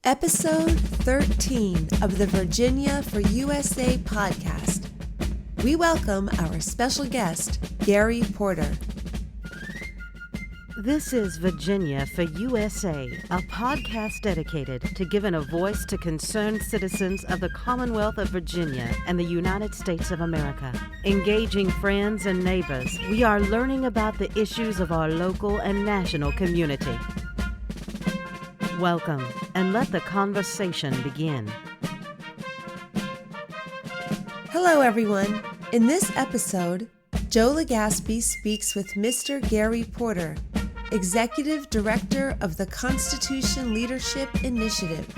Episode 13 of the Virginia for USA podcast. We welcome our special guest, Gary Porter. This is Virginia for USA, a podcast dedicated to giving a voice to concerned citizens of the Commonwealth of Virginia and the United States of America. Engaging friends and neighbors, we are learning about the issues of our local and national community. Welcome, and let the conversation begin. Hello, everyone. In this episode, Joe Legaspi speaks with Mr. Gary Porter, Executive Director of the Constitution Leadership Initiative.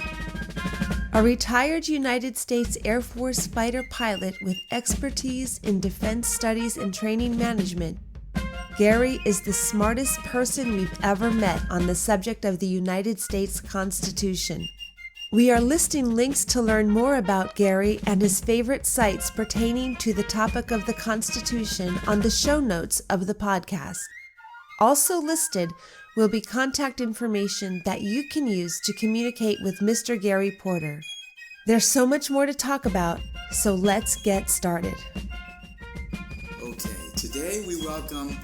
A retired United States Air Force fighter pilot with expertise in defense studies and training management, Gary is the smartest person we've ever met on the subject of the United States Constitution. We are listing links to learn more about Gary and his favorite sites pertaining to the topic of the Constitution on the show notes of the podcast. Also listed will be contact information that you can use to communicate with Mr. Gary Porter. There's so much more to talk about, so let's get started. Okay, today we welcome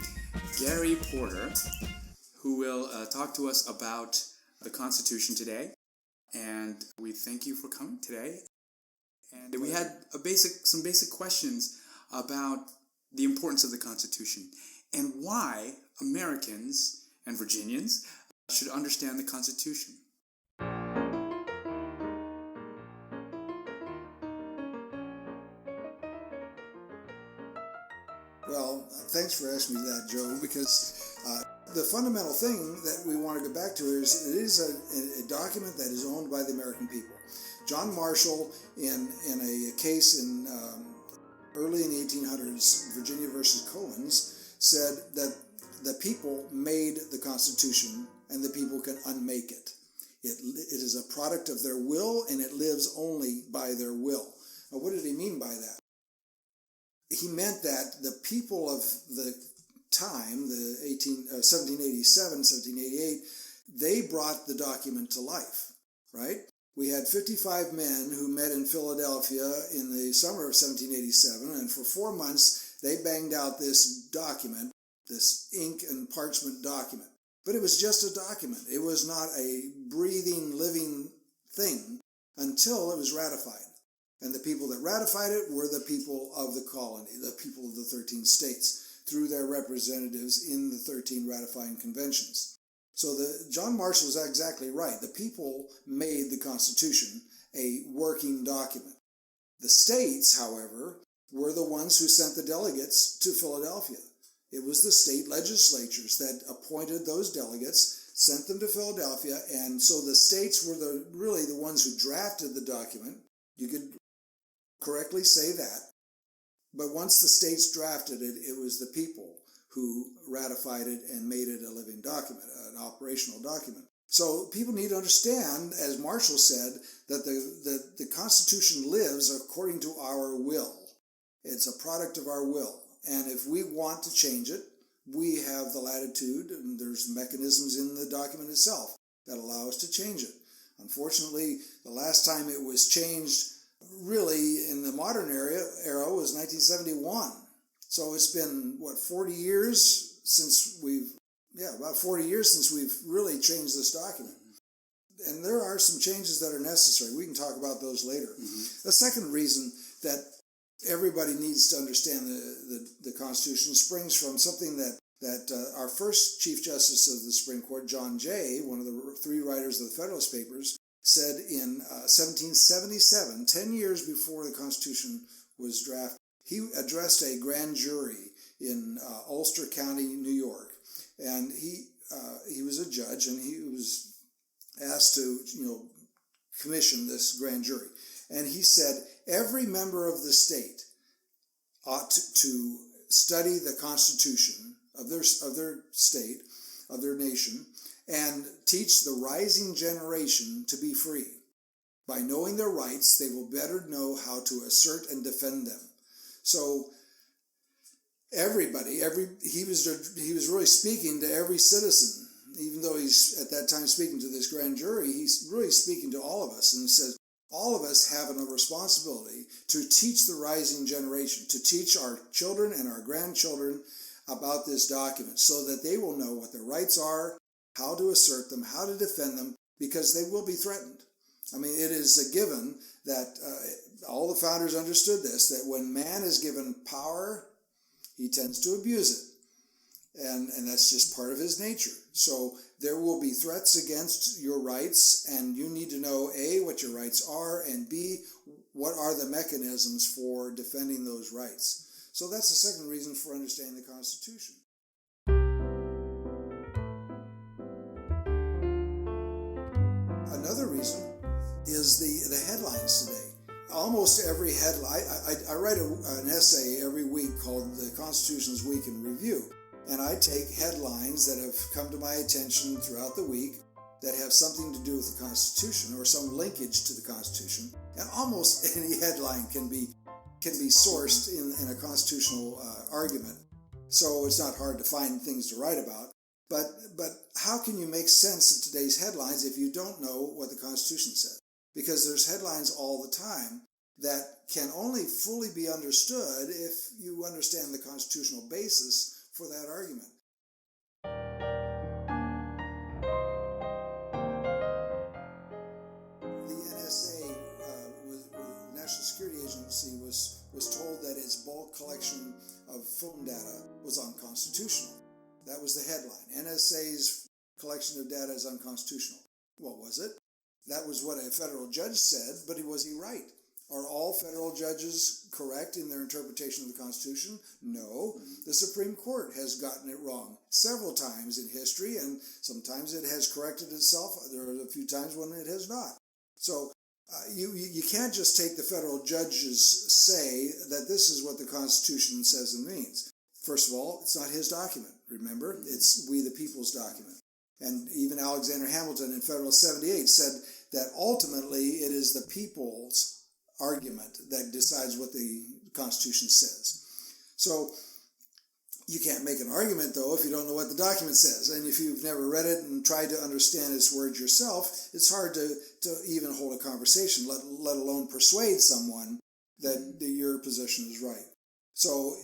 Gary Porter, who will talk to us about the Constitution today. And we thank you for coming today. And we had some basic questions about the importance of the Constitution and why Americans and Virginians should understand the Constitution. Well, thanks for asking me that, Joe, because the fundamental thing that we want to go back to is it is a document that is owned by the American people. John Marshall, in a case in early in the 1800s, Virginia versus Collins, said that the people made the Constitution and the people can unmake it. It is a product of their will and it lives only by their will. Now, what did he mean by that? He meant that the people of the time, the 1787, 1788, they brought the document to life, right? We had 55 men who met in Philadelphia in the summer of 1787, and for 4 months they banged out this document, this ink and parchment document. But it was just a document. It was not a breathing, living thing until it was ratified. And the people that ratified it were the people of the colony, the people of the 13 states, through their representatives in the 13 ratifying conventions. So John Marshall is exactly right. The people made the Constitution a working document. The states, however, were the ones who sent the delegates to Philadelphia. It was the state legislatures that appointed those delegates, sent them to Philadelphia, and so the states were really the ones who drafted the document. You could correctly say that. But once the states drafted it, it was the people who ratified it and made it a living document, an operational document. So people need to understand, as Marshall said, that the Constitution lives according to our will. It's a product of our will. And if we want to change it, we have the latitude, and there's mechanisms in the document itself that allow us to change it. Unfortunately, the last time it was changed really in the modern era was 1971. So it's been, 40 years since about 40 years since we've really changed this document. And there are some changes that are necessary. We can talk about those later. Mm-hmm. The second reason that everybody needs to understand the Constitution springs from something that our first Chief Justice of the Supreme Court, John Jay, one of the 3 writers of the Federalist Papers, said in 1777, 10 years before the Constitution was drafted. He addressed a grand jury in Ulster County, New York, and he was a judge, and he was asked to commission this grand jury. And he said every member of the state ought to study the Constitution of their state, of their nation, and teach the rising generation to be free. By knowing their rights, they will better know how to assert and defend them. So everybody, he was really speaking to every citizen even though he's at that time speaking to this grand jury, he's really speaking to all of us. And he says, all of us have a responsibility to teach the rising generation, to teach our children and our grandchildren about this document so that they will know what their rights are, how to assert them, how to defend them, because they will be threatened. I mean, it is a given that all the founders understood this, that when man is given power, he tends to abuse it. And that's just part of his nature. So there will be threats against your rights, and you need to know, A, what your rights are, and B, what are the mechanisms for defending those rights. So that's the second reason for understanding the Constitution. Another reason is the headlines today. Almost every headline, I write an essay every week called The Constitution's Week in Review. And I take headlines that have come to my attention throughout the week that have something to do with the Constitution or some linkage to the Constitution. And almost any headline can be sourced in a constitutional argument. So it's not hard to find things to write about. But how can you make sense of today's headlines if you don't know what the Constitution said? Because there's headlines all the time that can only fully be understood if you understand the constitutional basis for that argument. The NSA, the National Security Agency, was told that its bulk collection of phone data was unconstitutional. That was the headline. NSA's collection of data is unconstitutional. Well, was it? That was what a federal judge said, but was he right? Are all federal judges correct in their interpretation of the Constitution? No. The Supreme Court has gotten it wrong several times in history, and sometimes it has corrected itself. There are a few times when it has not. So you can't just take the federal judges say that this is what the Constitution says and means. First of all, it's not his document, remember? It's we the people's document. And even Alexander Hamilton in Federalist 78 said that ultimately it is the people's argument that decides what the Constitution says. So you can't make an argument, though, if you don't know what the document says. And if you've never read it and tried to understand its words yourself, it's hard to even hold a conversation, let alone persuade someone that your position is right. So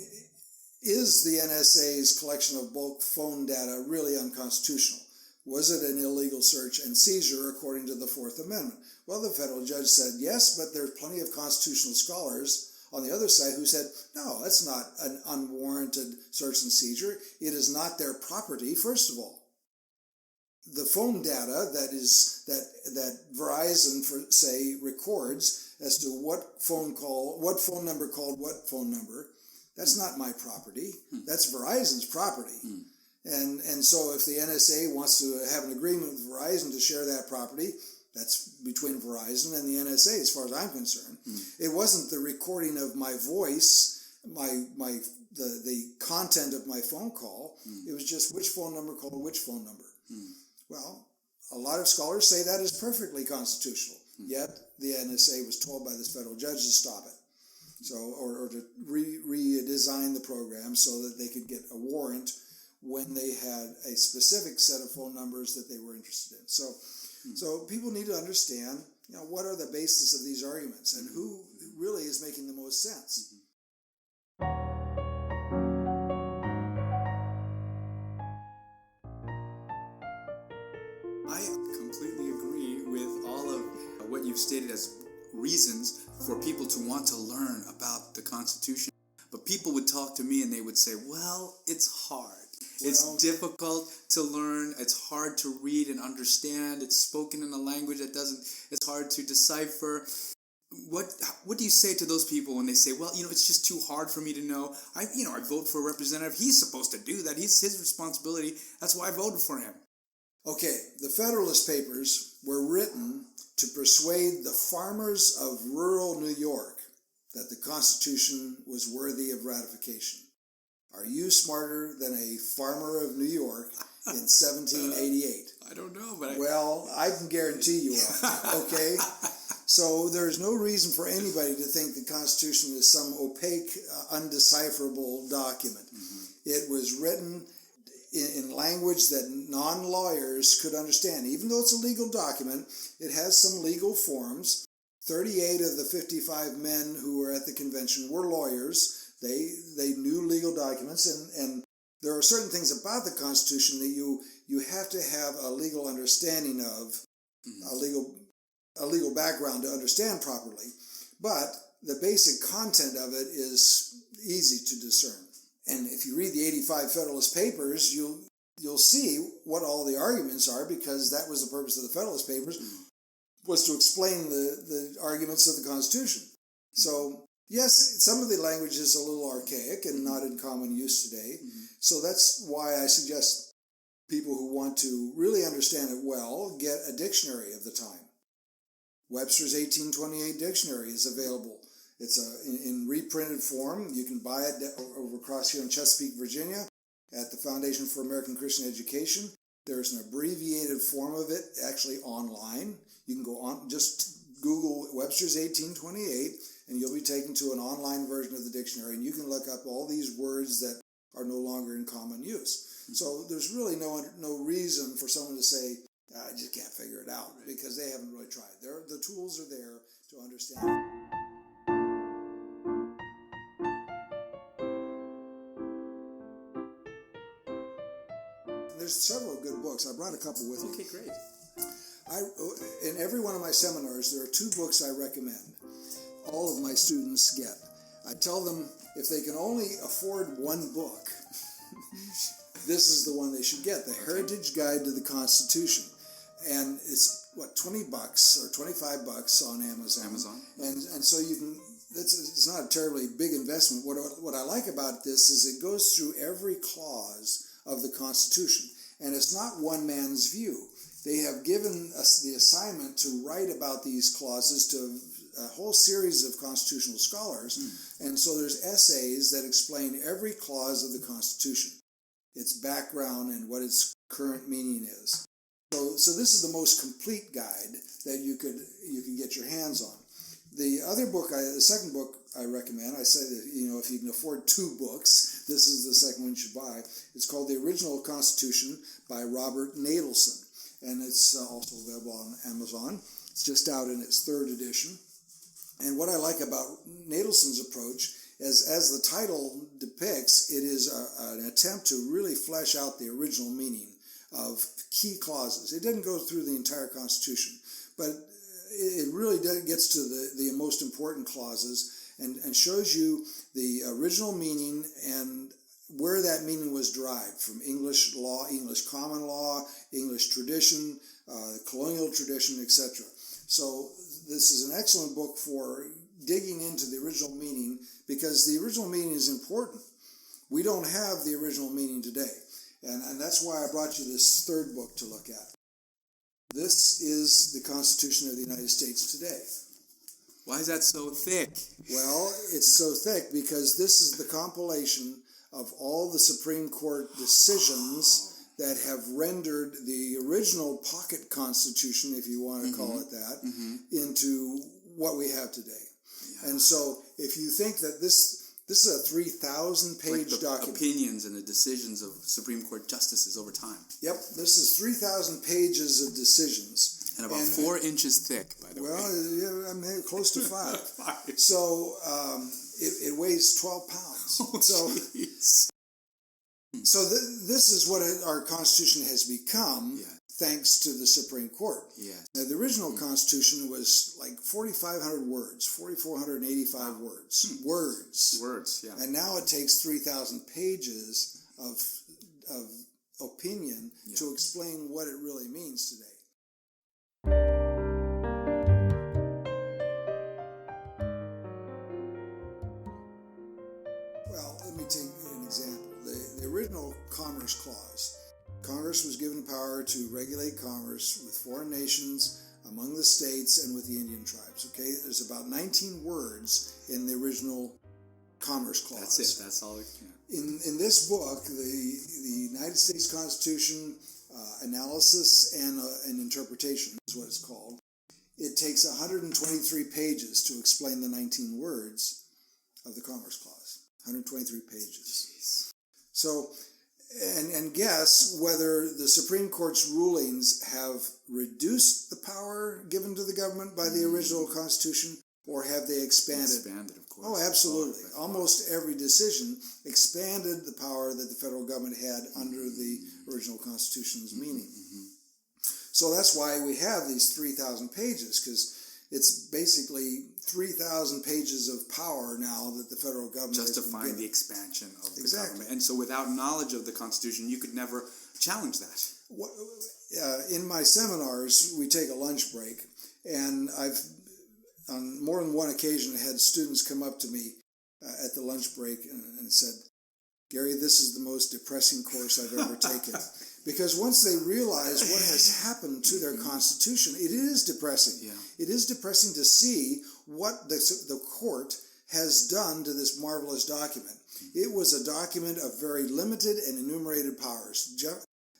is the NSA's collection of bulk phone data really unconstitutional? Was it an illegal search and seizure according to the Fourth Amendment? Well, the federal judge said yes, but there's plenty of constitutional scholars on the other side who said, no, that's not an unwarranted search and seizure. It is not their property, first of all. The phone data that Verizon, say, records as to what phone number called what phone number, that's not my property. That's Verizon's property. And so if the NSA wants to have an agreement with Verizon to share that property, that's between Verizon and the NSA as far as I'm concerned. It wasn't the recording of my voice, the content of my phone call. It was just which phone number called which phone number. Well, a lot of scholars say that is perfectly constitutional. Yet the NSA was told by this federal judge to stop it. So, or to redesign the program so that they could get a warrant when they had a specific set of phone numbers that they were interested in. So people need to understand, what are the basis of these arguments and who really is making the most sense. I completely agree with all of what you've stated as reasons for people to want to learn about the Constitution. But people would talk to me and they would say, well, it's hard. It's difficult to learn. It's hard to read and understand. It's spoken in a language that it's hard to decipher. What do you say to those people when they say, well, it's just too hard for me to know. I vote for a representative. He's supposed to do that. It's his responsibility. That's why I voted for him. Okay, the Federalist Papers were written to persuade the farmers of rural New York that the Constitution was worthy of ratification. Are you smarter than a farmer of New York in 1788? I don't know, but Well, I can guarantee you are, okay? So there's no reason for anybody to think the Constitution is some opaque, undecipherable document. It was written in language that non-lawyers could understand. Even though it's a legal document, it has some legal forms. 38 of the 55 men who were at the convention were lawyers. They knew legal documents, and there are certain things about the Constitution that you have to have a legal understanding of, a legal background to understand properly. But the basic content of it is easy to discern. And if you read the 85 Federalist Papers, you'll see what all the arguments are, because that was the purpose of the Federalist Papers, was to explain the arguments of the Constitution. So, yes, some of the language is a little archaic and not in common use today. So that's why I suggest people who want to really understand it well get a dictionary of the time. Webster's 1828 dictionary is available. It's in reprinted form. You can buy it over across here in Chesapeake, Virginia, at the Foundation for American Christian Education. There's an abbreviated form of it actually online. You can go on, just Google Webster's 1828, and you'll be taken to an online version of the dictionary, and you can look up all these words that are no longer in common use. So there's really no reason for someone to say, I just can't figure it out, because they haven't really tried. The tools are there to understand. There's several good books. I brought a couple with me. Okay, great. In every one of my seminars, there are 2 books I recommend. All of my students get. I tell them if they can only afford one book, this is the one they should get, The Heritage Guide to the Constitution. And it's, $20 or $25 on Amazon. And so you can, it's not a terribly big investment. What I like about this is it goes through every clause of the Constitution. And it's not one man's view. They have given us the assignment to write about these clauses to a whole series of constitutional scholars. And so there's essays that explain every clause of the Constitution, its background, and what its current meaning is. So this is the most complete guide that you can get your hands on. The second book I recommend, I say that, if you can afford 2 books, this is the second one you should buy. It's called The Original Constitution by Robert Nadelson, and it's also available on Amazon. It's just out in its 3rd edition. And what I like about Nadelson's approach is, as the title depicts, it is an attempt to really flesh out the original meaning of key clauses. It didn't go through the entire Constitution, but it really gets to the most important clauses and shows you the original meaning and where that meaning was derived from: English law, English common law, English tradition, colonial tradition, etc. So this is an excellent book for digging into the original meaning, because the original meaning is important. We don't have the original meaning today. And that's why I brought you this 3rd book to look at. This is the Constitution of the United States today. Why is that so thick? Well, it's so thick because this is the compilation of all the Supreme Court decisions that have rendered the original pocket Constitution, if you want to call it that, into what we have today. Yeah. And so if you think that this is a 3,000-page document. Opinions and the decisions of Supreme Court justices over time. Yep, this is 3,000 pages of decisions. And about 4 inches thick, by the way. Well, yeah, I'm close to 5. So it weighs 12 pounds. So this is what our Constitution has become, thanks to the Supreme Court. Yes. Now, the original Constitution was like 4,500 words, 4,485 words. Words, yeah. And now it takes 3,000 pages of opinion to explain what it really means today. Well, let me take an example. The original Commerce Clause. Congress was given power to regulate commerce with foreign nations, among the states, and with the Indian tribes. Okay, there's about 19 words in the original Commerce Clause. That's it. That's all. In this book, the United States Constitution Analysis and Interpretation is what it's called. It takes 123 pages to explain the 19 words of the Commerce Clause. 123 pages. Jeez. So and guess whether the Supreme Court's rulings have reduced the power given to the government by the original Constitution, or have they expanded? Expanded, of course. Oh, absolutely. Almost every decision expanded the power that the federal government had under the original Constitution's meaning. So that's why we have these 3,000 pages, because it's basically 3,000 pages of power now that the federal government justifying the expansion of the government. And so without knowledge of the Constitution, you could never challenge that. In my seminars, we take a lunch break, and I've, on more than one occasion, had students come up to me at the lunch break and said, "Gary, this is the most depressing course I've ever taken." Because once they realize what has happened to their Constitution, it is depressing. Yeah. It is depressing to see what the court has done to this marvelous document. It was a document of very limited and enumerated powers.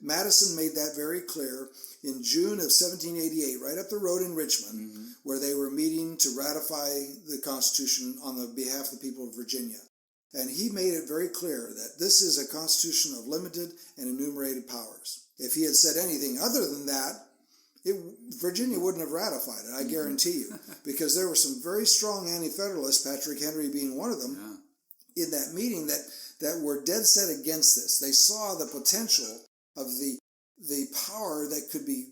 Madison made that very clear in June of 1788, right up the road in Richmond, where they were meeting to ratify the Constitution on the behalf of the people of Virginia. And he made it very clear that this is a constitution of limited and enumerated powers. If he had said anything other than that, Virginia wouldn't have ratified it, I guarantee you, because there were some very strong anti-federalists, Patrick Henry being one of them, in that meeting that were dead set against this. They saw the potential of the power that could be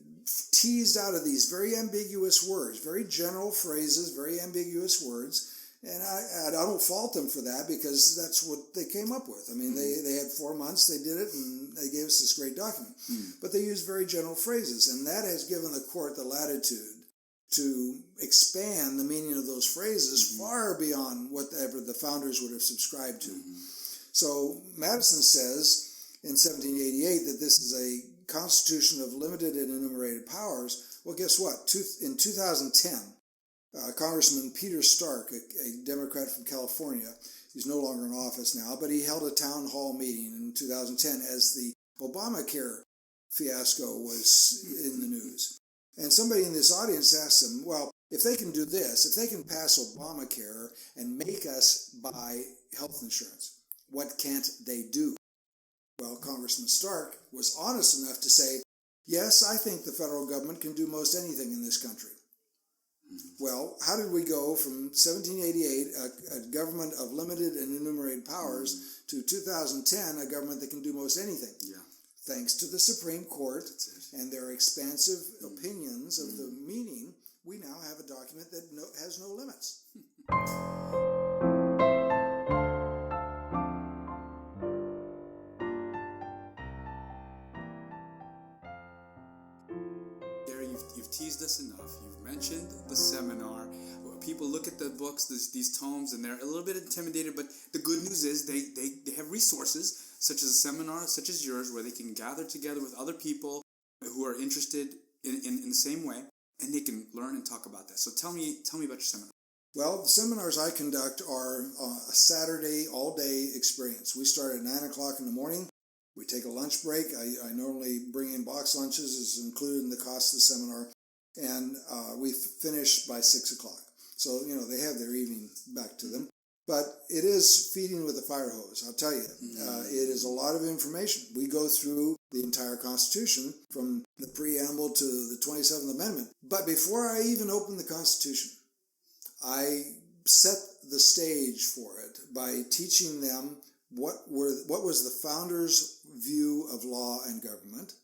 teased out of these very ambiguous words, very general phrases, very ambiguous words. And I don't fault them for that, because that's what they came up with. I mean, they had 4 months, they did it, and they gave us this great document. But they used very general phrases, and that has given the court the latitude to expand the meaning of those phrases far beyond whatever the founders would have subscribed to. So Madison says in 1788 that this is a constitution of limited and enumerated powers. Well, guess what? In 2010, Congressman Peter Stark, a Democrat from California, he's no longer in office now, but he held a town hall meeting in 2010 as the Obamacare fiasco was in the news. And somebody in this audience asked him, well, if they can do this, if they can pass Obamacare and make us buy health insurance, what can't they do? Well, Congressman Stark was honest enough to say, yes, I think the federal government can do most anything in this country. Well, how did we go from 1788, a government of limited and enumerated powers, to 2010, a government that can do most anything? Yeah. Thanks to the Supreme Court and their expansive opinions of the meaning, we now have a document that has no limits. You've teased us enough. You've mentioned the seminar. People look at the books, these tomes, and they're a little bit intimidated, but the good news is they have resources, such as a seminar, such as yours, where they can gather together with other people who are interested in the same way, and they can learn and talk about that. So tell me about your seminar. Well, the seminars I conduct are a Saturday, all-day experience. We start at 9 o'clock in the morning. We take a lunch break. I normally bring in box lunches, is included in the cost of the seminar, and we finish by 6 o'clock. So, they have their evening back to them. But it is feeding with a fire hose, I'll tell you. It is a lot of information. We go through the entire Constitution, from the preamble to the 27th Amendment. But before I even open the Constitution, I set the stage for it by teaching them what was the founders' view of law and government,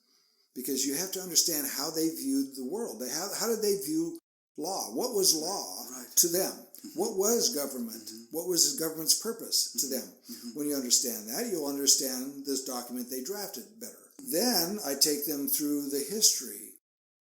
because you have to understand how they viewed the world. How did they view law? What was law to them? What was government? What was government's purpose to them? When you understand that, you'll understand this document they drafted better. Then I take them through the history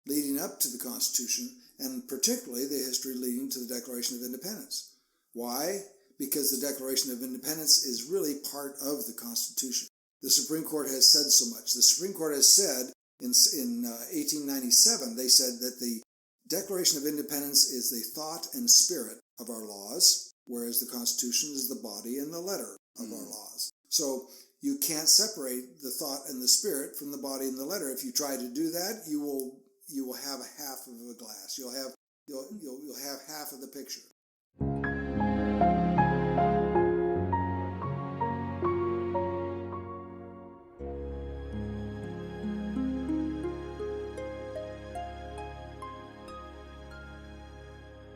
leading up to the Constitution, and particularly the history leading to the Declaration of Independence. Why? Because the Declaration of Independence is really part of the Constitution. The Supreme Court has said so much. The Supreme Court has said in 1897, they said that the Declaration of Independence is the thought and spirit of our laws, whereas the Constitution is the body and the letter of our laws. So you can't separate the thought and the spirit from the body and the letter. If you try to do that, you will have a half of a glass. You'll have half of the picture.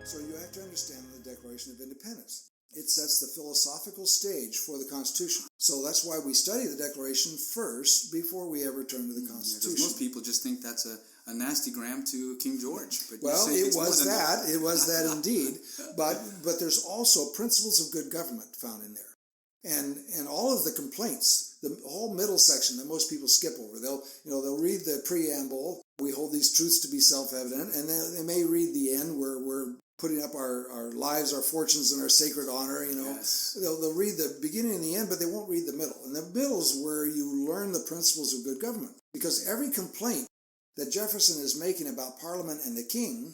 So you have to understand the Declaration of Independence. It sets the philosophical stage for the Constitution. So that's why we study the Declaration first before we ever turn to the Constitution. Because most people just think that's a nasty gram to King George. But well, it was that. It was that indeed. But there's also principles of good government found in there. And all of the complaints, the whole middle section that most people skip over. They'll read the preamble. We hold these truths to be self-evident, and then they may read the end where we're putting up our lives, our fortunes, and our sacred honor. Yes. They'll read the beginning and the end, but they won't read the middle. And the middle is where you learn the principles of good government, because every complaint that Jefferson is making about Parliament and the King,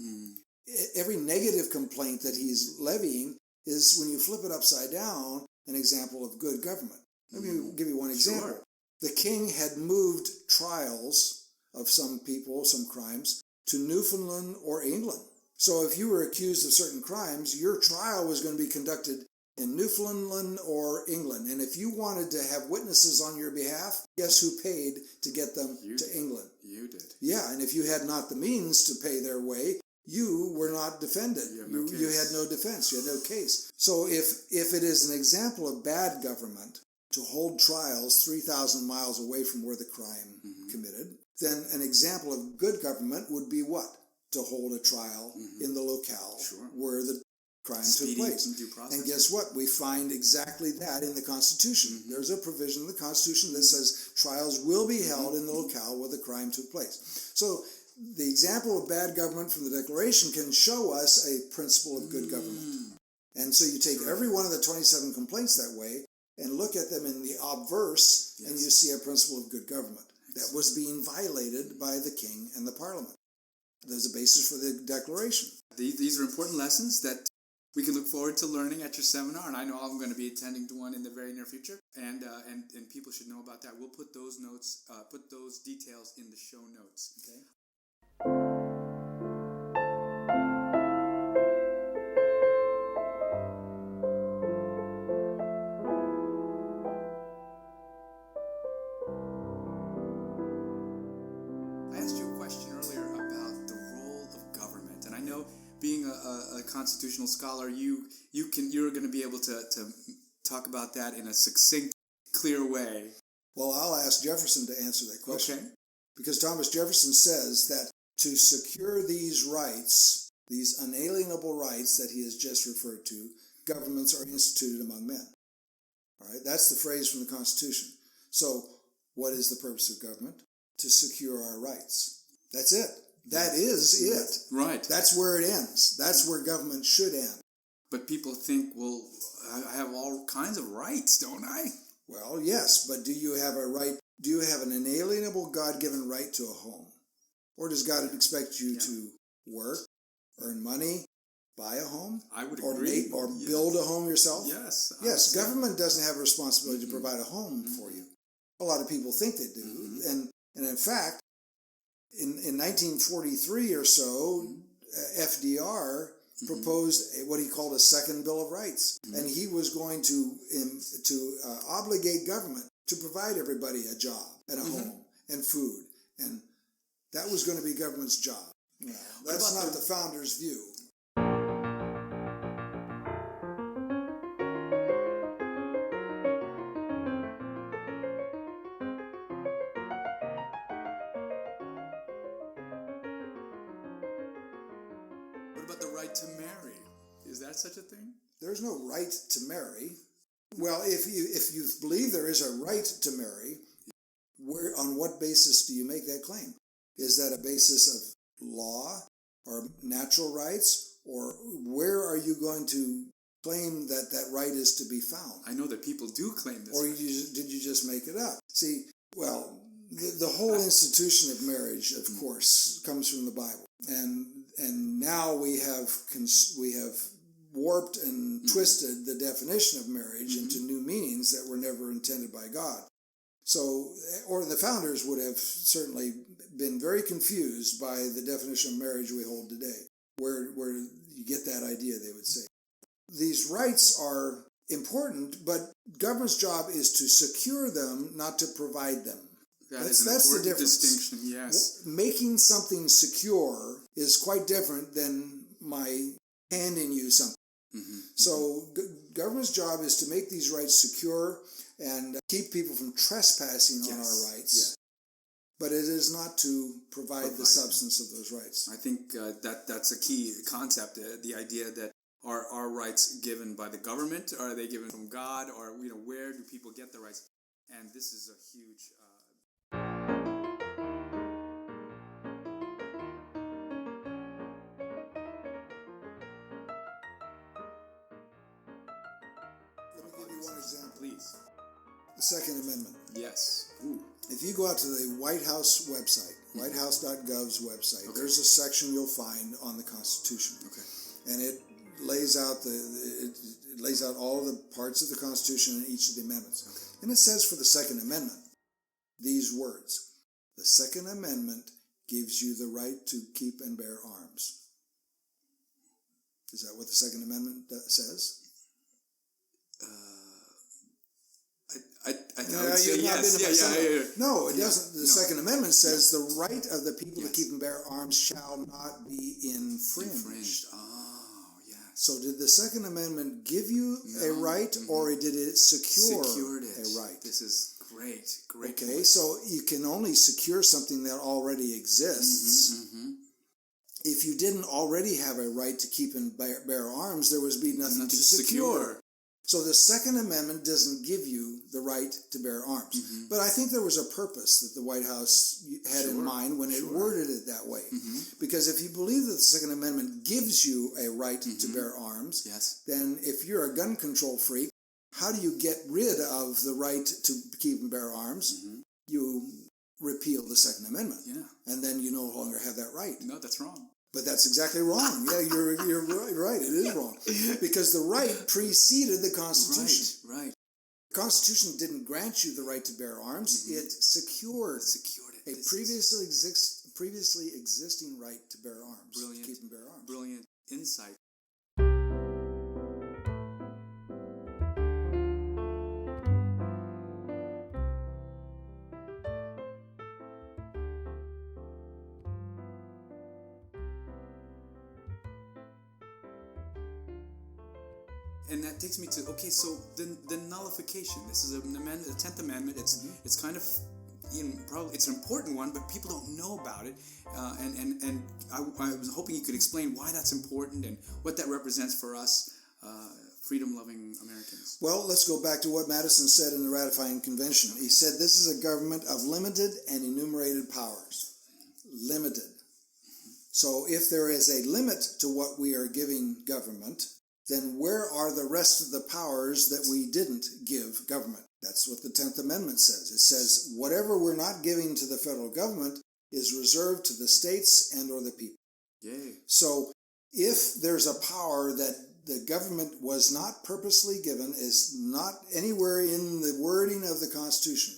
every negative complaint that he's levying is, when you flip it upside down, an example of good government. Let me give you one example. Sure. The king had moved trials of some people, some crimes, to Newfoundland or England. So if you were accused of certain crimes, your trial was going to be conducted in Newfoundland or England. And if you wanted to have witnesses on your behalf, guess who paid to get them to England? You did. Yeah, and if you had not the means to pay their way, you were not defended. You had no defense. You had no case. So if it is an example of bad government to hold trials 3,000 miles away from where the crime committed, then an example of good government would be what? To hold a trial in the locale where the crime took place. And guess what? We find exactly that in the Constitution. There's a provision in the Constitution that says trials will be held in the locale where the crime took place. So the example of bad government from the Declaration can show us a principle of good government. And so you take every one of the 27 complaints that way and look at them in the obverse, and you see a principle of good government that was being violated by the king and the Parliament. There's a basis for the Declaration. These are important lessons that we can look forward to learning at your seminar, and I know I'm going to be attending to one in the very near future, and people should know about that. We'll put those notes, put those details in the show notes. Okay. Being a constitutional scholar, you're going to be able to talk about that in a succinct, clear way. Well, I'll ask Jefferson to answer that question. Okay. Because Thomas Jefferson says that to secure these rights, these unalienable rights that he has just referred to, governments are instituted among men. All right, that's the phrase from the Constitution. So, what is the purpose of government? To secure our rights. That's it. That is it. Right. That's where it ends. That's where government should end. But people think, well, I have all kinds of rights, don't I? Well, yes, but do you have a right? Do you have an inalienable God-given right to a home? Or does God expect you to work, earn money, buy a home? I would agree. Or build a home yourself? Yes. Yes, government doesn't have a responsibility to provide a home for you. A lot of people think they do. And in fact, in 1943 or so, FDR proposed what he called a second Bill of Rights. And he was going to obligate government to provide everybody a job and a home and food. And that was going to be government's job. No, that's not the founders' view. What about the right to marry? Is that such a thing? There's no right to marry. Well, if you believe there is a right to marry, on what basis do you make that claim? Is that a basis of law or natural rights, or where are you going to claim that right is to be found? I know that people do claim this. Or did you just make it up? See, well, the whole institution of marriage, of course, comes from the Bible, and now we have warped and twisted the definition of marriage into new meanings that were never intended by God. So, or the founders would have certainly been very confused by the definition of marriage we hold today. Where you get that idea, they would say. These rights are important, but government's job is to secure them, not to provide them. That's the difference. Distinction, yes. Making something secure is quite different than my handing you something. So government's job is to make these rights secure and keep people from trespassing on our rights. But it is not to provide the substance of those rights. I think that's a key concept, the idea that are rights given by the government? Are they given from God? Or where do people get the rights? And this is a huge... Let me give you one example. Please. The Second Amendment. Yes. Ooh. If you go out to the White House website, whitehouse.gov's website, there's a section you'll find on the Constitution. Okay. And it lays out all the parts of the Constitution and each of the amendments. Okay. And it says for the Second Amendment these words: the Second Amendment gives you the right to keep and bear arms. Is that what the Second Amendment says? I would say yes. No, it doesn't. The Second Amendment says the right of the people to keep and bear arms shall not be infringed. Oh, yes. So did the Second Amendment give you a right, or did it secure a right? This is great. Okay, point. so you can only secure something that already exists. If you didn't already have a right to keep and bear arms, there would be nothing to secure. So the Second Amendment doesn't give you the right to bear arms. But I think there was a purpose that the White House had in mind when it worded it that way. Because if you believe that the Second Amendment gives you a right to bear arms, then if you're a gun control freak, how do you get rid of the right to keep and bear arms? You repeal the Second Amendment. And then you no longer have that right. No, that's wrong. But that's exactly wrong. Yeah, you're right. It is wrong. Because the right preceded the Constitution. Right. The Constitution didn't grant you the right to bear arms. It secured a previously existing right to bear arms. Brilliant. To keep and bear arms. Brilliant insight. And that takes me to, so the nullification. This is an amendment, the 10th Amendment. It's kind of, probably it's an important one, but people don't know about it. And I was hoping you could explain why that's important and what that represents for us, freedom-loving Americans. Well, let's go back to what Madison said in the ratifying convention. He said this is a government of limited and enumerated powers. Limited. So if there is a limit to what we are giving government, then where are the rest of the powers that we didn't give government? That's what the 10th Amendment says. It says whatever we're not giving to the federal government is reserved to the states and or the people. Yay. So if there's a power that the government was not purposely given, is not anywhere in the wording of the Constitution,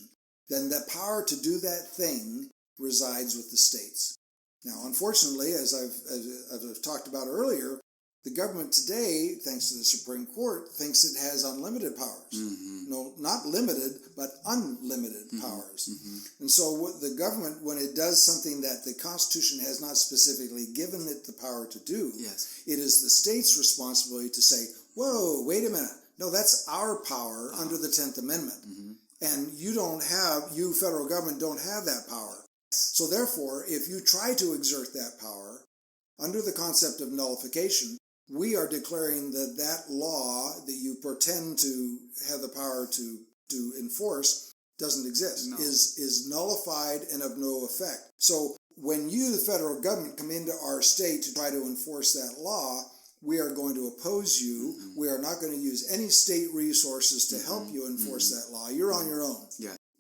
then that power to do that thing resides with the states. Now, unfortunately, as I've talked about earlier, the government today, thanks to the Supreme Court, thinks it has unlimited powers. No, not limited, but unlimited powers. And so what the government, when it does something that the Constitution has not specifically given it the power to do, it is the state's responsibility to say, whoa, wait a minute. No, that's our power under the 10th Amendment. And you federal government don't have that power. So therefore, if you try to exert that power under the concept of nullification, we are declaring that that law that you pretend to have the power to enforce doesn't exist, is nullified and of no effect. So when you, the federal government, come into our state to try to enforce that law, we are going to oppose you. We are not going to use any state resources to help you enforce that law. You're on your own.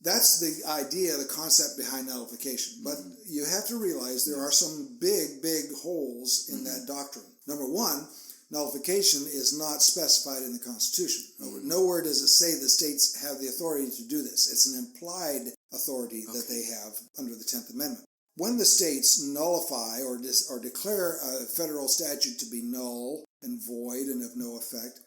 That's the idea, the concept behind nullification. But you have to realize there are some big, big holes in that doctrine. Number one, nullification is not specified in the Constitution. Nowhere does it say the states have the authority to do this. It's an implied authority that they have under the 10th Amendment. When the states nullify or declare a federal statute to be null and void and of no effect,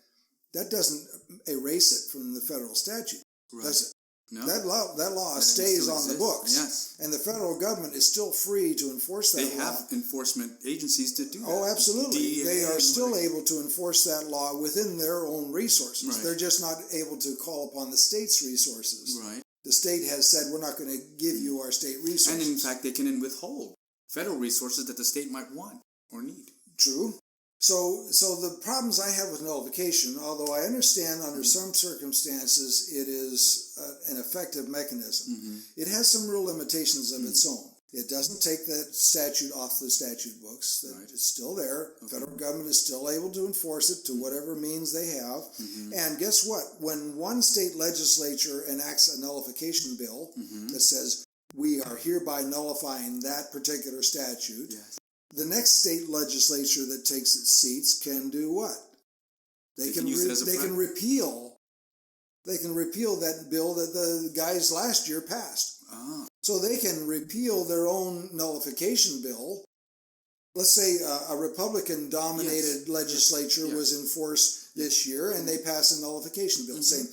that doesn't erase it from the federal statute, does it? No. That law That stays still on the exists. books. Yes. And the federal government is still free to enforce that They law. have enforcement agencies to do that. Oh, absolutely. DEA, They are still whatever. able to enforce that law within their own resources. Right. They're just not able to call upon the state's resources. Right. The state has said, we're not going to give you our state resources. And in fact, they can withhold federal resources that the state might want or need. True. So the problems I have with nullification, although I understand under some circumstances it is an effective mechanism, it has some real limitations of its own. It doesn't take that statute off the statute books. Right. It's still there. The Okay. federal government is still able to enforce it to whatever means they have. And guess what? When one state legislature enacts a nullification bill that says, we are hereby nullifying that particular statute, Yes. the next state legislature that takes its seats can do what? They can use it as a they can repeal that bill that the guys last year passed. Ah. So they can repeal their own nullification bill. Let's say a Republican-dominated legislature was in force this year, and they pass a nullification bill saying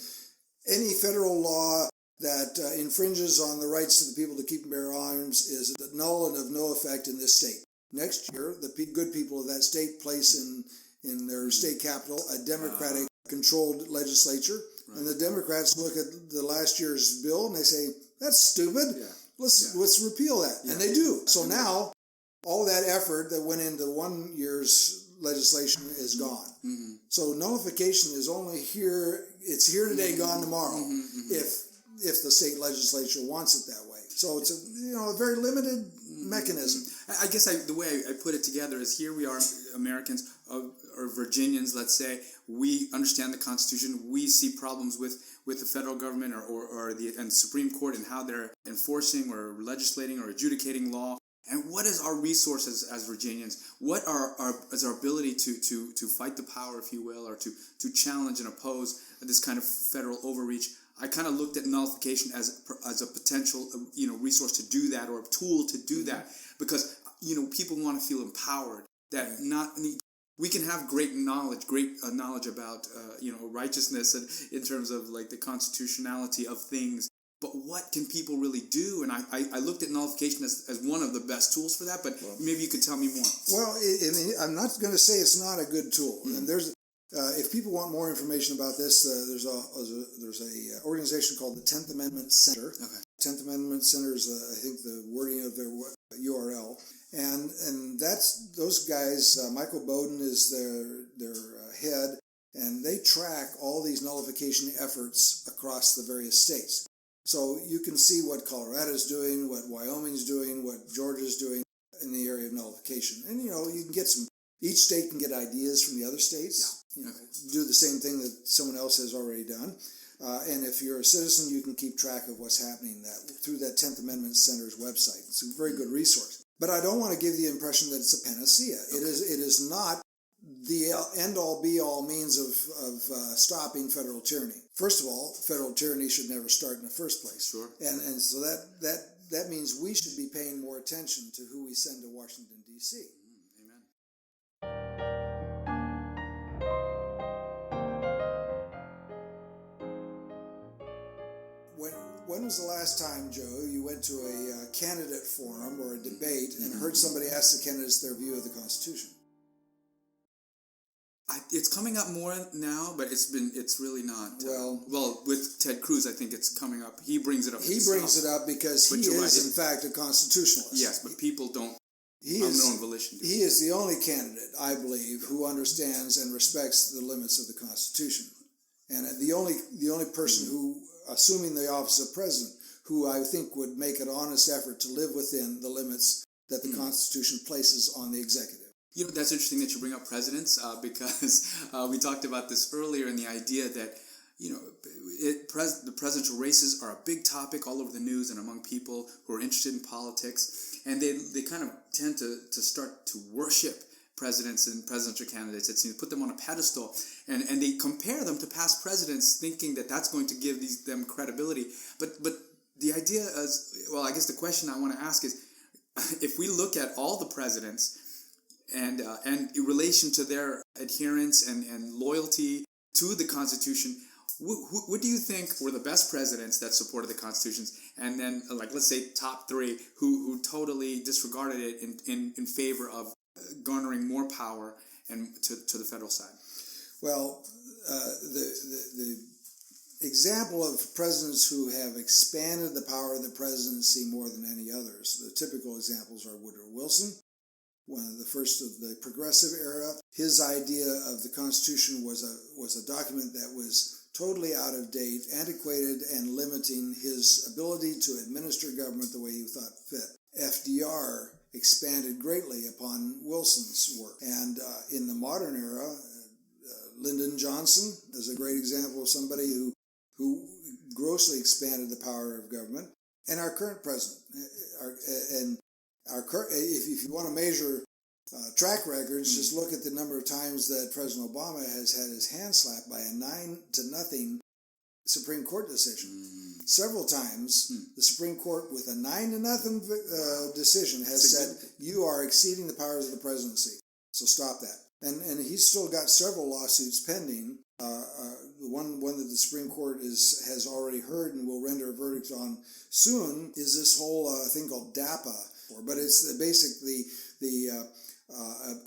any federal law that infringes on the rights of the people to keep and bear arms is null and of no effect in this state. Next year, the good people of that state place in their state capital a Democratic-controlled legislature, and the Democrats look at the last year's bill and they say, that's stupid. Yeah. Let's repeal that. And they do. So now, all that effort that went into 1 year's legislation is gone. So nullification is only here, it's here today, gone tomorrow, if the state legislature wants it that way. So it's a very limited mechanism. I guess the way I put it together is here we are, Americans or Virginians, let's say, we understand the Constitution. We see problems with the federal government or the Supreme Court and how they're enforcing or legislating or adjudicating law. And what is our resources as Virginians? What is our ability to fight the power, if you will, or to challenge and oppose this kind of federal overreach? I kind of looked at nullification as a potential, resource to do that, or a tool to do that, because people want to feel empowered. That we can have great knowledge about righteousness and in terms of like the constitutionality of things. But what can people really do? And I looked at nullification as one of the best tools for that. But maybe you could tell me more. Well, I'm not going to say it's not a good tool. And there's if people want more information about this, there's a organization called the 10th Amendment Center. Okay. 10th Amendment Center is, I think, the wording of their URL. And that's those guys. Michael Bowden is their head, and they track all these nullification efforts across the various states. So you can see what Colorado's doing, what Wyoming's doing, what Georgia's doing in the area of nullification. And, you can get each state can get ideas from the other states. Do the same thing that someone else has already done. And if you're a citizen, you can keep track of what's happening through that 10th Amendment Center's website. It's a very good resource. But I don't want to give the impression that it's a panacea. Okay. It is not the end-all, be-all means of stopping federal tyranny. First of all, federal tyranny should never start in the first place. Sure. And so that means we should be paying more attention to who we send to Washington, D.C. Amen. When was the last time, Joe, you went to a candidate forum or a debate and heard somebody ask the candidates their view of the Constitution? It's coming up more now, but it's really not. Well, with Ted Cruz, I think it's coming up. He brings it up. He brings it up because he is, in fact, a constitutionalist. Yes, but people don't. He on is, their own volition. He is the only candidate, I believe, who understands and respects the limits of the Constitution, and the only person who, assuming the office of president, who I think would make an honest effort to live within the limits that the Constitution places on the executive. That's interesting that you bring up presidents because we talked about this earlier in the idea that, the presidential races are a big topic all over the news and among people who are interested in politics. And they kind of tend to start to worship presidents and presidential candidates. It seems, put them on a pedestal, and they compare them to past presidents, thinking that that's going to give them credibility. But the idea is, I guess the question I want to ask is, if we look at all the presidents and in relation to their adherence and loyalty to the Constitution, what do you think were the best presidents that supported the constitutions, and then let's say top three who totally disregarded it in favor of garnering more power and to the federal side? Well, the example of presidents who have expanded the power of the presidency more than any others, the typical examples are Woodrow Wilson, one of the first of the progressive era. His idea of the Constitution was a document that was totally out of date, antiquated, and limiting his ability to administer government the way he thought fit. FDR expanded greatly upon Wilson's work. And in the modern era, Lyndon Johnson is a great example of somebody who grossly expanded the power of government. And our current president, if you want to measure track records, just look at the number of times that President Obama has had his hand slapped by a 9-0 Supreme Court decision. Several times, the Supreme Court, with a 9-0 decision, has said, you are exceeding the powers of the presidency, so stop that. And he's still got several lawsuits pending. The one that the Supreme Court has already heard and will render a verdict on soon is this whole thing called DAPA. But it's basically the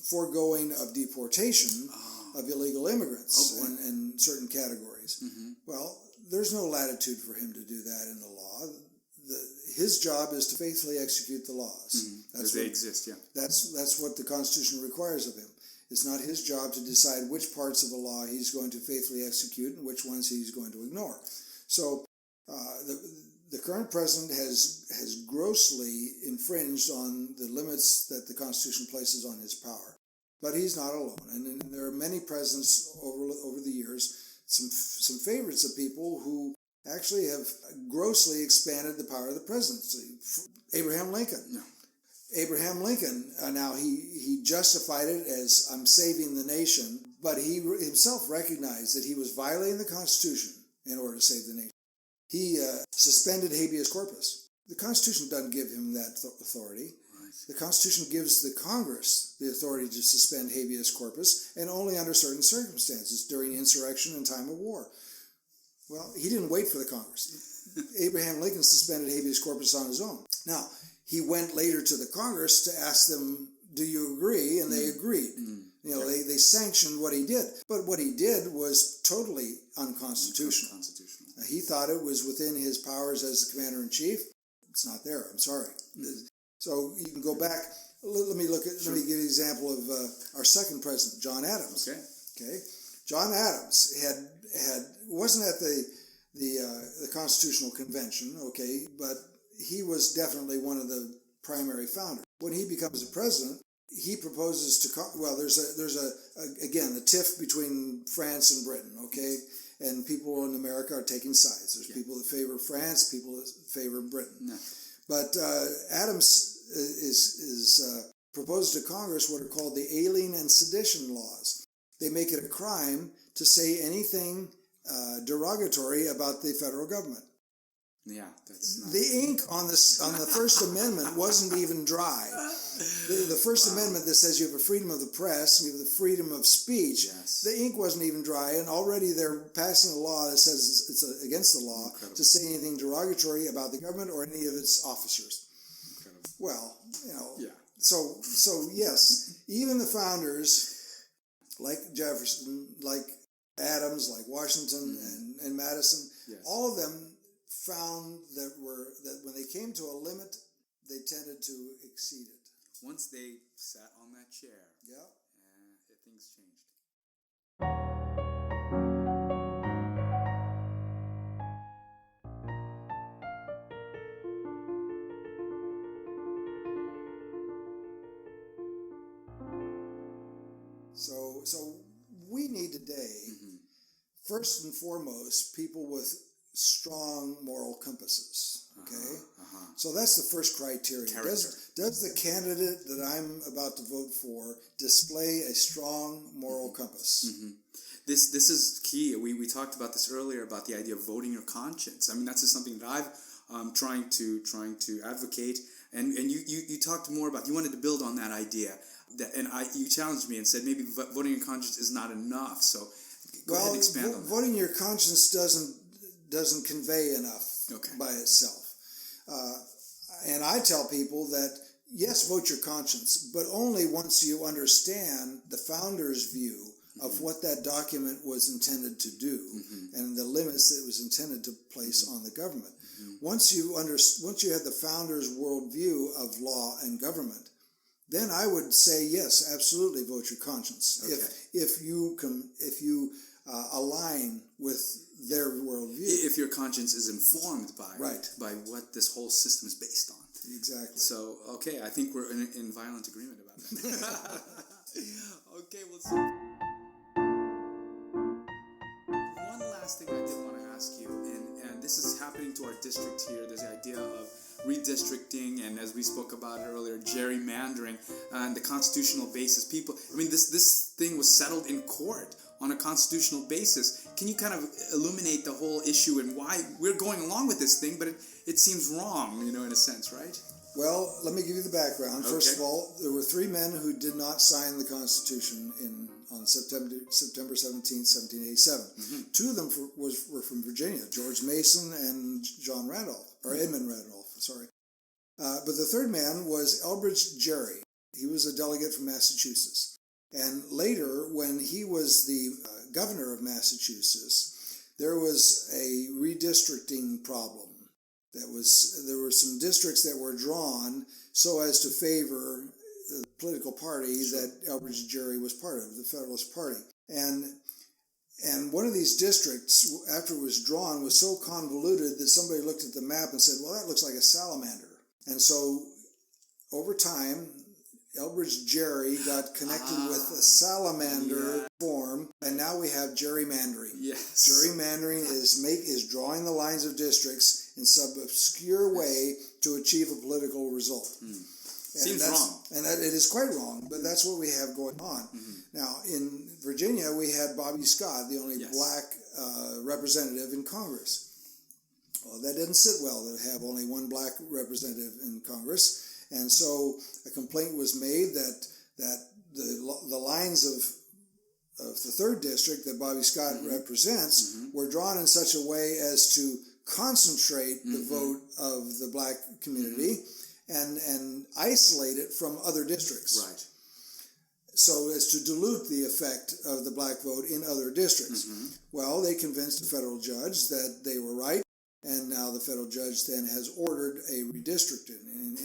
foregoing of deportation of illegal immigrants in certain categories. Well, there's no latitude for him to do that in the law. His job is to faithfully execute the laws. As they exist, yeah. That's what the Constitution requires of him. It's not his job to decide which parts of the law he's going to faithfully execute and which ones he's going to ignore. So the current president has grossly infringed on the limits that the Constitution places on his power. But he's not alone. And there are many presidents over the years, some favorites of people who actually have grossly expanded the power of the presidency. Abraham Lincoln. No. Abraham Lincoln, now he justified it as I'm saving the nation, but he himself recognized that he was violating the Constitution in order to save the nation. He suspended habeas corpus. The Constitution doesn't give him that authority. Right. The Constitution gives the Congress the authority to suspend habeas corpus, and only under certain circumstances, during insurrection and time of war. Well, he didn't wait for the Congress. Abraham Lincoln suspended habeas corpus on his own. Now, he went later to the Congress to ask them, do you agree? And they agreed. They sanctioned what he did. But what he did was totally unconstitutional. He thought it was within his powers as the commander-in-chief. It's not there. I'm sorry. So you can go back. Let me give you an example of our second president, John Adams. Okay. John Adams wasn't at the Constitutional Convention. Okay, but he was definitely one of the primary founders. When he becomes a president, he proposes to there's again the tiff between France and Britain. Okay. And people in America are taking sides. There's people that favor France, people that favor Britain. No. But Adams is proposed to Congress what are called the Alien and Sedition laws. They make it a crime to say anything derogatory about the federal government. Yeah, that's not... The ink on the First Amendment wasn't even dry. The First Amendment that says you have a freedom of the press, you have the freedom of speech, the ink wasn't even dry, and already they're passing a law that says it's against the law to say anything derogatory about the government or any of its officers. Incredible. Well, so yes, even the founders, like Jefferson, like Adams, like Washington and Madison, all of them found that when they came to a limit, they tended to exceed it. Once they sat on that chair, things changed. So we need today, first and foremost, people with strong moral compasses. Okay, so that's the first criteria. Does the candidate that I'm about to vote for display a strong moral compass? This is key. We talked about this earlier about the idea of voting your conscience. I mean, that's just something that I've trying to advocate. And you talked more about, you wanted to build on that idea, you challenged me and said maybe voting your conscience is not enough. So Go ahead and expand on that. Voting your conscience doesn't convey enough by itself. And I tell people that, yes, vote your conscience, but only once you understand the founder's view of what that document was intended to do and the limits that it was intended to place on the government. Once you have the founder's worldview of law and government, then I would say yes, absolutely, vote your conscience. If you align with their worldview, if your conscience is informed by what this whole system is based on. Exactly. So I think we're in violent agreement about that. Okay, well, so one last thing I did want to ask you, and this is happening to our district here. There's the idea of redistricting, and as we spoke about earlier, gerrymandering on the constitutional basis. This thing was settled in court on a constitutional basis. Can you kind of illuminate the whole issue and why we're going along with this thing, but it seems wrong, in a sense, right? Well, let me give you the background. First of all, there were 3 men who did not sign the Constitution on September 17, 1787. 2 of them were from Virginia, George Mason and Edmund Randolph, sorry. But the 3rd man was Elbridge Gerry. He was a delegate from Massachusetts. And later, when he was the governor of Massachusetts, there was a redistricting problem. There were some districts that were drawn so as to favor the political party that Elbridge Gerry was part of, the Federalist Party. And one of these districts, after it was drawn, was so convoluted that somebody looked at the map and said, well, that looks like a salamander. And so, over time, Elbridge Gerry got connected with a salamander form, and now we have gerrymandering. Yes. Gerrymandering is drawing the lines of districts in some obscure way to achieve a political result. Seems wrong. And it is quite wrong, but that's what we have going on. Now, in Virginia, we had Bobby Scott, the only black representative in Congress. Well, that didn't sit well to have only one black representative in Congress. And so a complaint was made that the lines of the 3rd district that Bobby Scott represents were drawn in such a way as to concentrate the vote of the black community and isolate it from other districts. Right. So as to dilute the effect of the black vote in other districts. Well, they convinced a federal judge that they were right. And now the federal judge then has ordered a redistricting.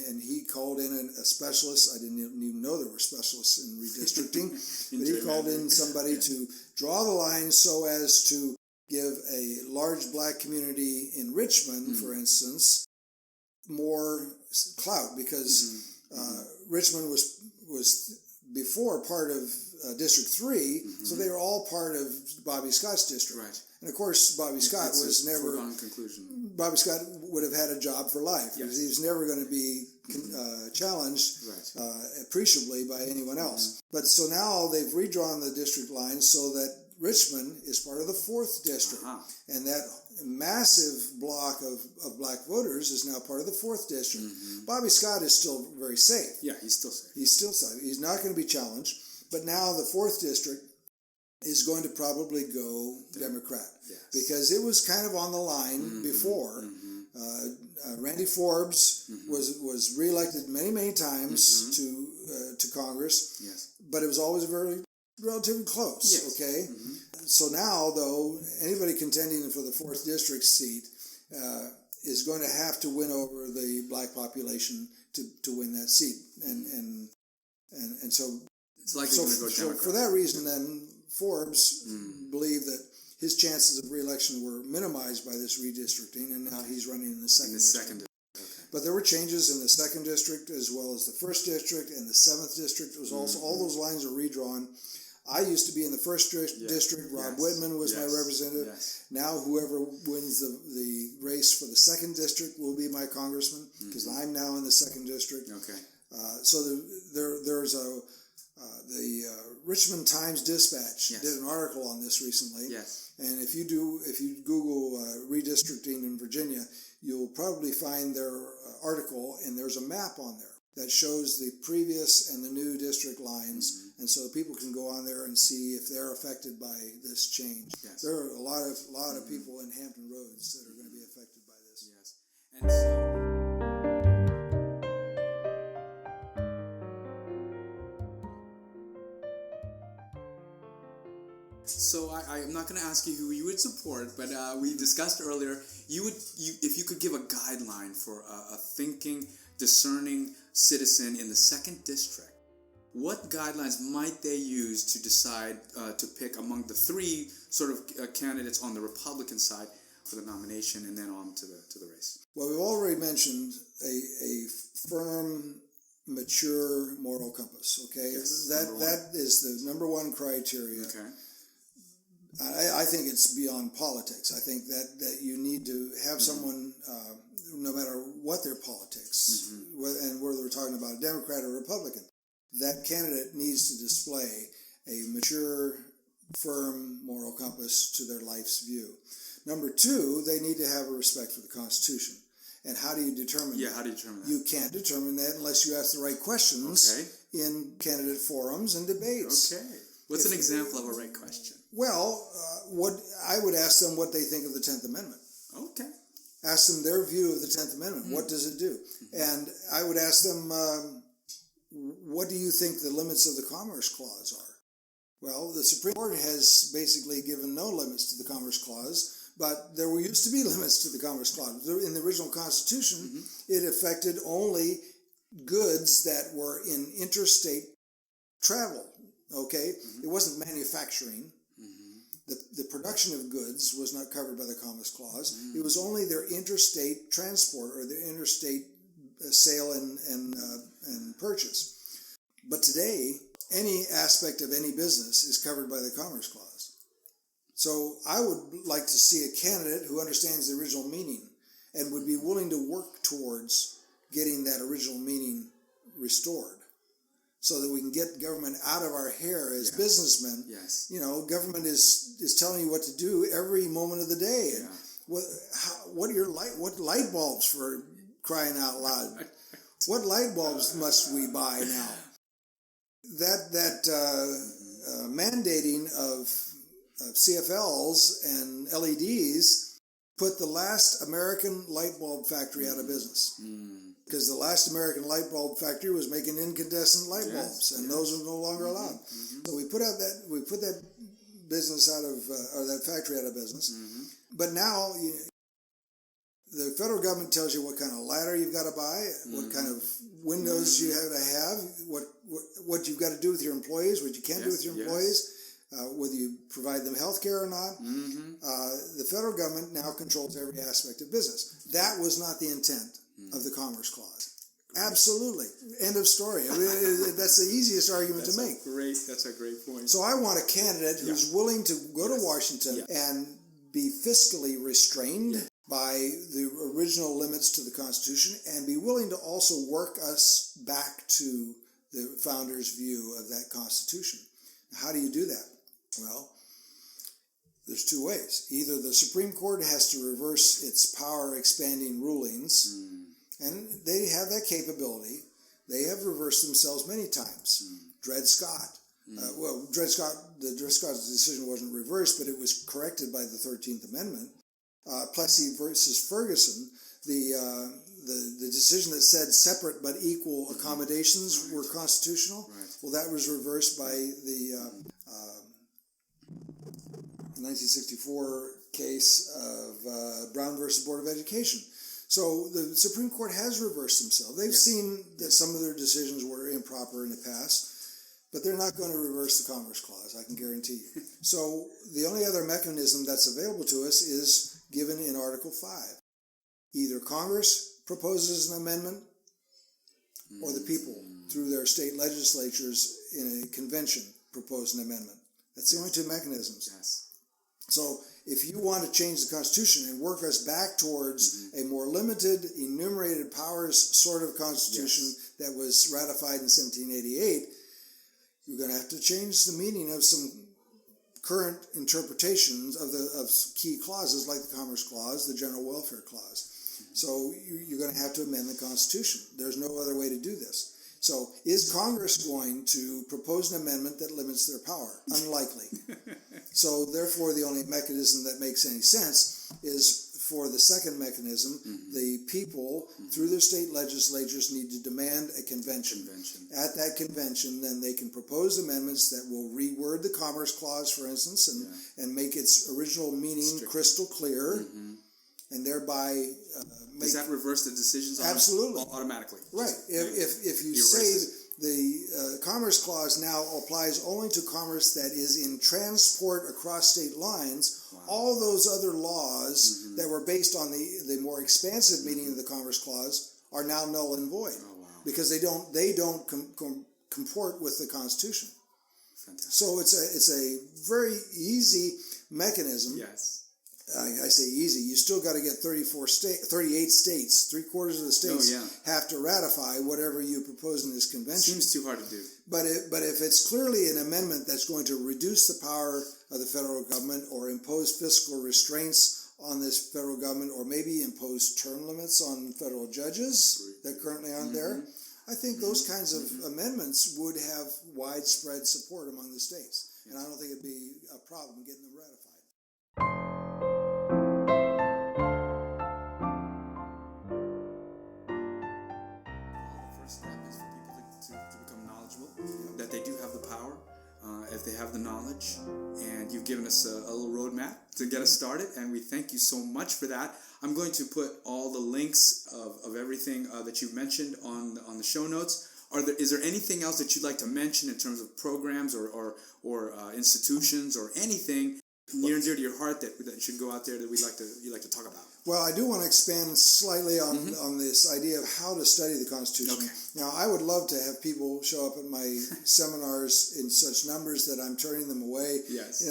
And he called in a specialist. I didn't even know there were specialists in redistricting. But he called in somebody to draw the lines so as to give a large black community in Richmond, for instance, more clout. Because Richmond was before part of District 3, so they were all part of Bobby Scott's district. Right. And of course, Bobby Scott was never. Foregone conclusion. Bobby Scott would have had a job for life. Yes. He was never going to be challenged appreciably by anyone else. But so now they've redrawn the district lines so that Richmond is part of the 4th district, and that massive block of black voters is now part of the 4th district. Bobby Scott is still very safe. Yeah, he's still safe. He's still safe. He's not going to be challenged. But now the 4th district is going to probably go Democrat, because it was kind of on the line before. Randy Forbes was reelected many times to Congress, but it was always relatively close. Yes. Okay, so now though, anybody contending for the 4th district seat is going to have to win over the black population to win that seat, and so. It's likely going to go Democrat. For that reason, then, Forbes believed that his chances of re-election were minimized by this redistricting, and now he's running in the second district. But there were changes in the 2nd district as well as the 1st district, and the 7th district was also, all those lines are redrawn. I used to be in the 1st district. Rob Whitman was my representative. Now whoever wins the race for the 2nd district will be my congressman, because I'm now in the 2nd district. Okay. So there's the Richmond Times-Dispatch did an article on this recently. Yes. And if you Google redistricting in Virginia, you'll probably find their article, and there's a map on there that shows the previous and the new district lines And so people can go on there and see if they're affected by this change. Yes. There are a lot of people in Hampton Roads that are going to be affected by this. Yes. And so I'm not going to ask you who you would support, but we discussed earlier, if you could give a guideline for a thinking, discerning citizen in the 2nd District, what guidelines might they use to decide to pick among the 3 sort of candidates on the Republican side for the nomination and then on to the race? Well, we've already mentioned a firm, mature moral compass. Okay, yes, that is the number one criteria. Okay. I think it's beyond politics. I think that you need to have someone, no matter what their politics, and whether we're talking about a Democrat or Republican, that candidate needs to display a mature, firm moral compass to their life's view. Number 2, they need to have a respect for the Constitution. And how do you determine that? How do you determine that? You can't determine that unless you ask the right questions in candidate forums and debates. Okay. What's an example of a right question? Well, what I would ask them what they think of the 10th Amendment. Okay. Ask them their view of the 10th Amendment. What does it do? And I would ask them, what do you think the limits of the Commerce Clause are? Well, the Supreme Court has basically given no limits to the Commerce Clause, but there used to be limits to the Commerce Clause. In the original Constitution, it affected only goods that were in interstate travel. Okay? It wasn't manufacturing. The production of goods was not covered by the Commerce Clause. It was only their interstate transport or their interstate sale and purchase. But today, any aspect of any business is covered by the Commerce Clause. So I would like to see a candidate who understands the original meaning and would be willing to work towards getting that original meaning restored, so that we can get government out of our hair as businessmen. Yes. You know, government is telling you what to do every moment of the day. And what light bulbs, for crying out loud? What light bulbs must we buy now? That mandating of CFLs and LEDs put the last American light bulb factory out of business. Because the last American light bulb factory was making incandescent light bulbs, and those are no longer allowed. So we put that business out of, or that factory out of business. But now the federal government tells you what kind of ladder you've got to buy, what kind of windows you have to have, what you've got to do with your employees, what you can't do with your employees, whether you provide them health care or not. The federal government now controls every aspect of business. That was not the intent of the Commerce Clause. Absolutely. End of story. I mean, that's the easiest argument to make. That's a great point. So I want a candidate who's willing to go to Washington and be fiscally restrained by the original limits to the Constitution, and be willing to also work us back to the founders' view of that Constitution. How do you do that? Well, there's 2 ways. Either the Supreme Court has to reverse its power-expanding rulings, and they have that capability. They have reversed themselves many times. Dred Scott. The Dred Scott decision wasn't reversed, but it was corrected by the 13th Amendment. Plessy versus Ferguson, the decision that said separate but equal accommodations were constitutional. Well, that was reversed by the 1964 case of Brown versus Board of Education. So the Supreme Court has reversed themselves. They've seen that some of their decisions were improper in the past, but they're not going to reverse the Commerce Clause, I can guarantee you. So the only other mechanism that's available to us is given in Article 5. Either Congress proposes an amendment, or the people, through their state legislatures in a convention, propose an amendment. That's the only 2 mechanisms. So if you want to change the Constitution and work us back towards a more limited, enumerated powers sort of Constitution that was ratified in 1788, you're going to have to change the meaning of some current interpretations of key clauses like the Commerce Clause, the General Welfare Clause. So you're going to have to amend the Constitution. There's no other way to do this. So is Congress going to propose an amendment that limits their power? Unlikely. So therefore, the only mechanism that makes any sense is for the second mechanism, the people, through their state legislatures, need to demand a convention. At that convention, then they can propose amendments that will reword the Commerce Clause, for instance, and make its original meaning crystal clear, and thereby does that reverse the decisions absolutely automatically? Right. If you say the Commerce Clause now applies only to commerce that is in transport across state lines, all those other laws that were based on the more expansive meaning of the Commerce Clause are now null and void because they don't comport with the Constitution. Fantastic. So it's a very easy mechanism. Yes. I say easy. You still got to get 38 states, 3/4 of the states have to ratify whatever you propose in this convention. Seems too hard to do. But if it's clearly an amendment that's going to reduce the power of the federal government or impose fiscal restraints on this federal government or maybe impose term limits on federal judges that currently aren't there, I think those kinds of amendments would have widespread support among the states. And I don't think it'd be a problem getting them ratified. That they do have the power, if they have the knowledge, and you've given us a little roadmap to get us started, and we thank you so much for that. I'm going to put all the links of everything that you've mentioned on the show notes. Is there anything else that you'd like to mention in terms of programs or institutions or anything near and dear to your heart that should go out there that you'd like to talk about? Well, I do want to expand slightly on this idea of how to study the Constitution. Okay. Now, I would love to have people show up at my seminars in such numbers that I'm turning them away. Yes.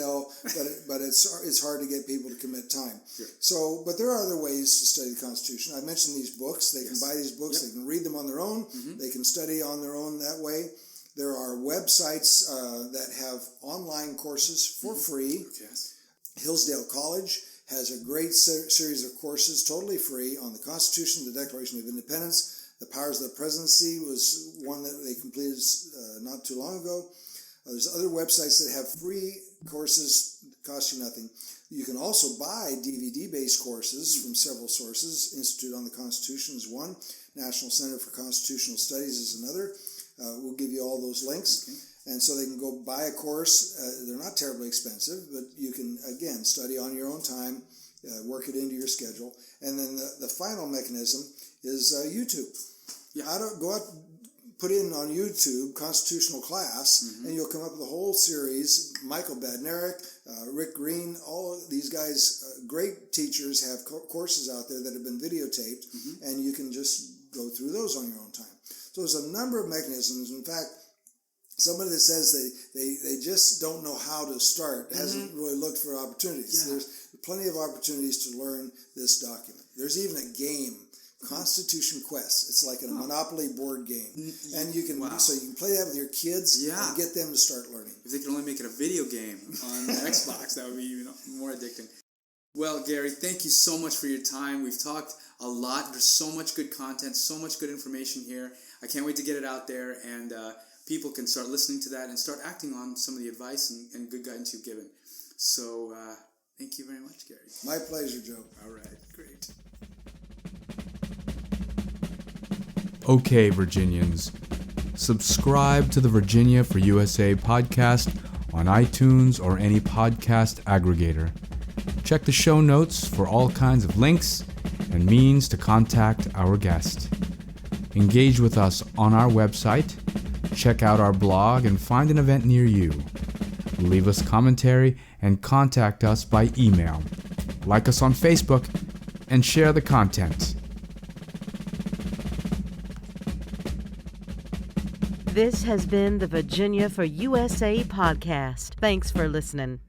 But it's hard to get people to commit time. Sure. But there are other ways to study the Constitution. I mentioned these books. They can buy these books. They can read them on their own. They can study on their own that way. There are websites that have online courses for free. Yes. Hillsdale College has a great series of courses totally free on the Constitution, the Declaration of Independence. The Powers of the Presidency was one that they completed not too long ago. There's other websites that have free courses that cost you nothing. You can also buy DVD-based courses from several sources. Institute on the Constitution is one. National Center for Constitutional Studies is another. We'll give you all those links. Okay. And so they can go buy a course. They're not terribly expensive, but you can, again, study on your own time, work it into your schedule. And then the final mechanism is YouTube. Go out, put in on YouTube Constitutional Class, and you'll come up with a whole series. Michael Badnarik, Rick Green, all of these guys, great teachers, have courses out there that have been videotaped, and you can just go through those on your own time. So there's a number of mechanisms. In fact, somebody that says they just don't know how to start hasn't really looked for opportunities. Yeah. There's plenty of opportunities to learn this document. There's even a game, Constitution Quest. It's like a Monopoly board game, and you can so you can play that with your kids and get them to start learning. If they can only make it a video game on the Xbox, that would be even more addicting. Well, Gary, thank you so much for your time. We've talked a lot. There's so much good content, so much good information here. I can't wait to get it out there, and people can start listening to that and start acting on some of the advice and good guidance you've given. So thank you very much, Gary. My pleasure, Joe. All right, great. Okay, Virginians, subscribe to the Virginia for USA podcast on iTunes or any podcast aggregator. Check the show notes for all kinds of links and means to contact our guest. Engage with us on our website, check out our blog, and find an event near you. Leave us commentary and contact us by email. Like us on Facebook and share the content. This has been the Virginia for USA podcast. Thanks for listening.